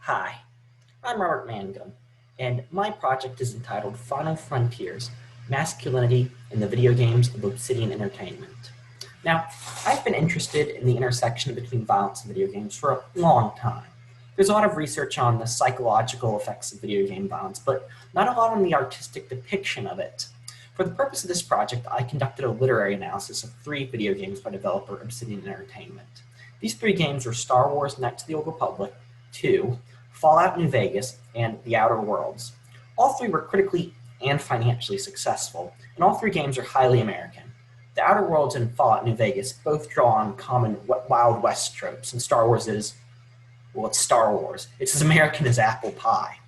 Hi, I'm Robert Mangum, and my project is entitled Final Frontiers, Masculinity in the Video Games of Obsidian Entertainment. Now, I've been interested in the intersection between violence and video games for a long time. There's a lot of research on the psychological effects of video game violence, but not a lot on the artistic depiction of it. For the purpose of this project, I conducted a literary analysis of 3 video games by developer Obsidian Entertainment. These 3 games were Star Wars: Knights of the Old Republic, 2, Fallout New Vegas, and The Outer Worlds. All 3 were critically and financially successful, and all 3 games are highly American. The Outer Worlds and Fallout New Vegas both draw on common Wild West tropes, and Star Wars is, well, it's Star Wars. It's as American as apple pie.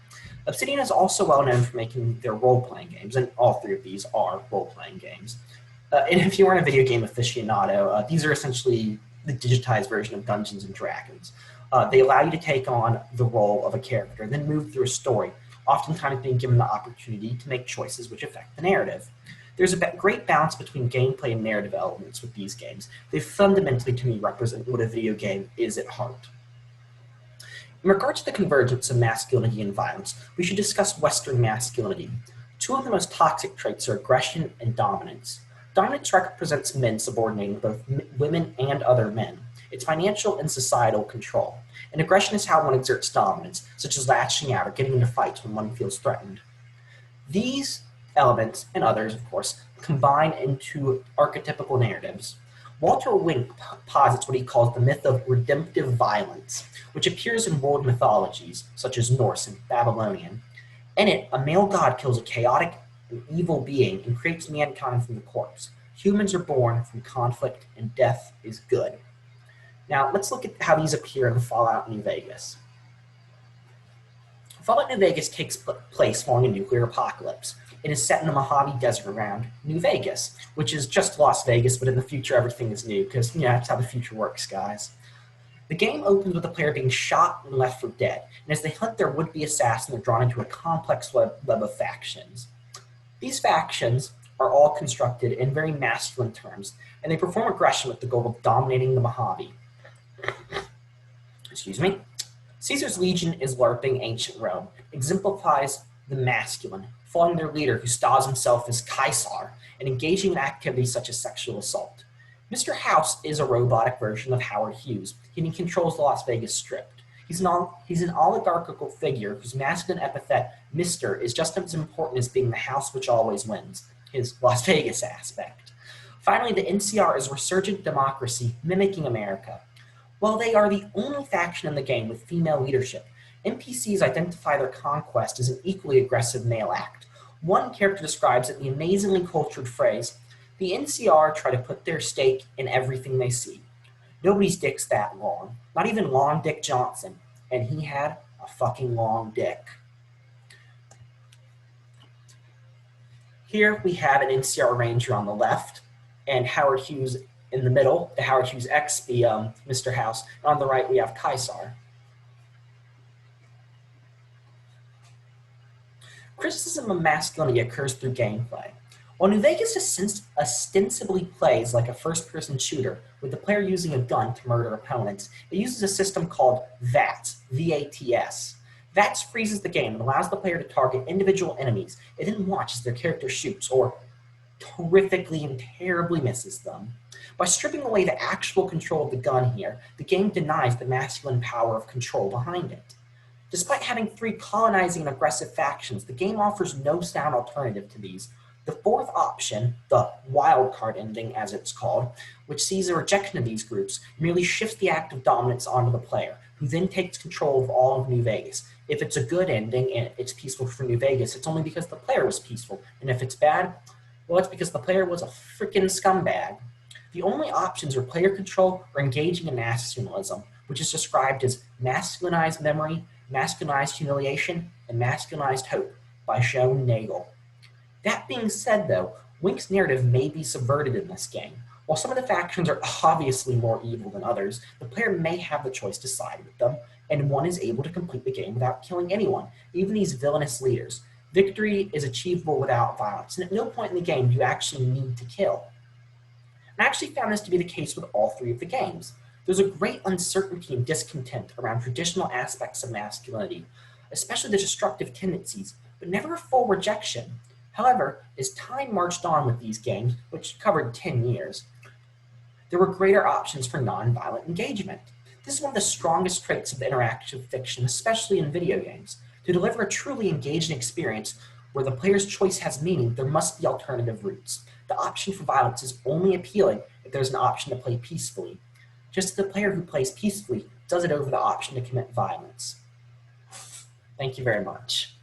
Obsidian is also well known for making their role-playing games, and all 3 of these are role-playing games. And if you aren't a video game aficionado, these are essentially the digitized version of Dungeons and Dragons. They allow you to take on the role of a character and then move through a story, oftentimes being given the opportunity to make choices which affect the narrative. There's a great balance between gameplay and narrative elements with these games. They fundamentally, to me, represent what a video game is at heart. In regard to the convergence of masculinity and violence, we should discuss Western masculinity. 2 of the most toxic traits are aggression and dominance. Dominance represents men subordinating both women and other men. It's financial and societal control. And aggression is how one exerts dominance, such as lashing out or getting into fights when one feels threatened. These elements, and others of course, combine into archetypical narratives. Walter Wink posits what he calls the myth of redemptive violence, which appears in world mythologies, such as Norse and Babylonian. In it, a male god kills a chaotic and evil being and creates mankind from the corpse. Humans are born from conflict, and death is good. Now, let's look at how these appear in Fallout New Vegas. Fallout New Vegas takes place following a nuclear apocalypse. It is set in the Mojave Desert around New Vegas, which is just Las Vegas, but in the future everything is new, because, that's how the future works, guys. The game opens with the player being shot and left for dead, and as they hunt their would-be assassin, they're drawn into a complex web of factions. These factions are all constructed in very masculine terms, and they perform aggression with the goal of dominating the Mojave. Excuse me. Caesar's legion is LARPing ancient Rome, exemplifies the masculine, following their leader who styles himself as Caesar, and engaging in activities such as sexual assault. Mr. House is a robotic version of Howard Hughes, and he controls the Las Vegas Strip. He's an oligarchical figure whose masculine epithet, Mr., is just as important as being the house which always wins, his Las Vegas aspect. Finally, the NCR is a resurgent democracy mimicking America. While they are the only faction in the game with female leadership, NPCs identify their conquest as an equally aggressive male act. One character describes it in the amazingly cultured phrase, "The NCR try to put their stake in everything they see. Nobody's dick's that long, not even Long Dick Johnson, and he had a fucking long dick." Here we have an NCR Ranger on the left, and Howard Hughes in the middle, the Howard Hughes X, the Mr. House, and on the right we have Caesar. Criticism of masculinity occurs through gameplay. While New Vegas ostensibly plays like a first-person shooter, with the player using a gun to murder opponents, it uses a system called VATS, V-A-T-S. VATS freezes the game and allows the player to target individual enemies and then watch as their character shoots, or horrifically and terribly misses them. By stripping away the actual control of the gun here, the game denies the masculine power of control behind it. Despite having 3 colonizing and aggressive factions, the game offers no sound alternative to these. The 4th option, the wildcard ending as it's called, which sees a rejection of these groups, merely shifts the act of dominance onto the player, who then takes control of all of New Vegas. If it's a good ending and it's peaceful for New Vegas, it's only because the player was peaceful. And if it's bad, well, it's because the player was a freaking scumbag. The only options are player control or engaging in nationalism, which is described as masculinized memory, masculinized humiliation, and masculinized hope by Schoen Nagel. That being said, though, Wink's narrative may be subverted in this game. While some of the factions are obviously more evil than others, the player may have the choice to side with them, and one is able to complete the game without killing anyone, even these villainous leaders. Victory is achievable without violence, and at no point in the game do you actually need to kill. And I actually found this to be the case with all 3 of the games. There's a great uncertainty and discontent around traditional aspects of masculinity, especially the destructive tendencies, but never a full rejection. However, as time marched on with these games, which covered 10 years, there were greater options for nonviolent engagement. This is one of the strongest traits of the interactive fiction, especially in video games. To deliver a truly engaging experience where the player's choice has meaning, there must be alternative routes. The option for violence is only appealing if there's an option to play peacefully. Just as the player who plays peacefully does it over the option to commit violence. Thank you very much.